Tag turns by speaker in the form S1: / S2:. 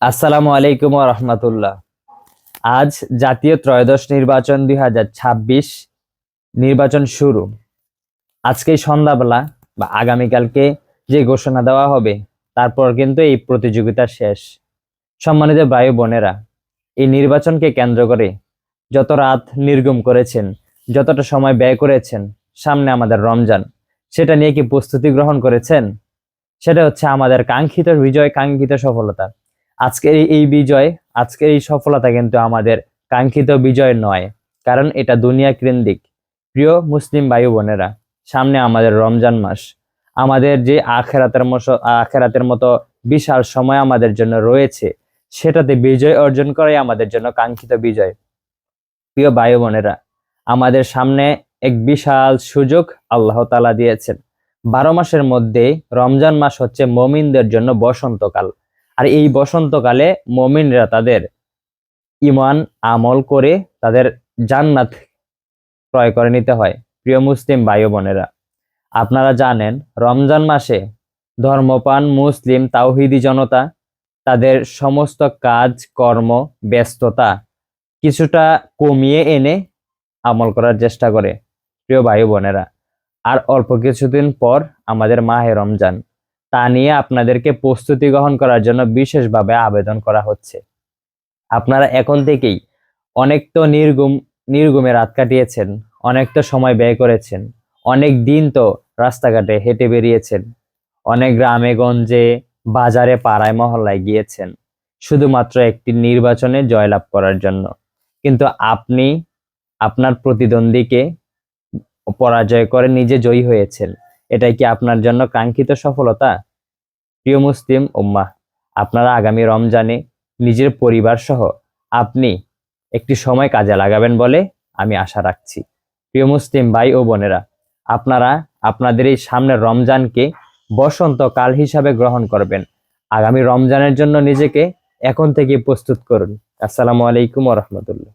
S1: আসসালামু আলাইকুম ওয়া রাহমাতুল্লাহ। আজ জাতীয় ত্রয়োদশ নির্বাচন 2026 নির্বাচন শুরু। আজকেই সন্ধ্যাবেলা বা আগামীকালকে যে ঘোষণা দেওয়া হবে, তারপর কিন্তু এই প্রতিযোগিতা শেষ। সম্মানিত ভাই বোনেরা, এই নির্বাচনকে কেন্দ্র করে যত রাত নির্গম করেছেন, যতটা সময় ব্যয় করেছেন, সামনে আমাদের রমজান, সেটা নিয়ে কি প্রস্তুতি গ্রহণ করেছেন? সেটা হচ্ছে আমাদের কাঙ্ক্ষিত বিজয়, কাঙ্ক্ষিত সফলতা। আজকের এই বিজয়, আজকের এই সফলতা কিন্তু আমাদের কাঙ্ক্ষিত বিজয় নয়, কারণ এটা দুনিয়া কেন্দ্রিক। প্রিয় মুসলিম ভাই বোনেরা, সামনে আমাদের রমজান মাস, আমাদের যে আখেরাতের মতো বিশাল সময় আমাদের জন্য রয়েছে, সেটাতে বিজয় অর্জন করাই আমাদের জন্য কাঙ্ক্ষিত বিজয়। প্রিয় ভাই বোনেরা, আমাদের সামনে এক বিশাল সুযোগ আল্লাহ তাআলা দিয়েছেন। 12 মাসের মধ্যে রমজান মাস হচ্ছে মমিনদের জন্য বসন্তকাল। আর এই বসন্তকালে মমিনরা তাদের ঈমান আমল করে তাদের জান্নাত ক্রয় করে নিতে হয়। প্রিয় মুসলিম ভাই বোনেরা, আপনারা জানেন রমজান মাসে ধর্মপ্রাণ মুসলিম তাওহীদি জনতা তাদের সমস্ত কাজ কর্ম ব্যস্ততা কিছুটা কমিয়ে এনে আমল করার চেষ্টা করে। প্রিয় ভাই বোনেরা, আর অল্প কিছুদিন পর আমাদের মাহে রমজান, তা নিয়ে আপনাদেরকে প্রস্তুতি গ্রহণ করার জন্য বিশেষভাবে আবেদন করা হচ্ছে। আপনারা এখন থেকেই অনেক তো নির্ঘুমে রাত কাটিয়েছেন, অনেক তো সময় ব্যয় করেছেন, অনেক দিন তো রাস্তাঘাটে হেঁটে বেরিয়েছেন, অনেক গ্রামে গঞ্জে বাজারে পাড়ায় মহল্লায় গিয়েছেন শুধুমাত্র একটি নির্বাচনে জয়লাভ করার জন্য। কিন্তু আপনি আপনার প্রতিদ্বন্দ্বীকে পরাজয় করে নিজে জয়ী হয়েছেন। এটাই কি আপনার জন্য কাঙ্ক্ষিত সফলতা? প্রিয় মুসলিম উম্মাহ, আপনারা আগামী রমজানে নিজের পরিবার সহ আপনি একটি সময় কাজে লাগাবেন বলে আমি আশা রাখছি। প্রিয় মুসলিম ভাই ও বোনেরা, আপনারা আপনাদের এই সামনের রমজানকে বসন্তকাল হিসাবে গ্রহণ করবেন। আগামী রমজানের জন্য নিজেকে এখন থেকে প্রস্তুত করুন। আসসালামু আলাইকুম ওয়া রাহমাতুল্লাহ।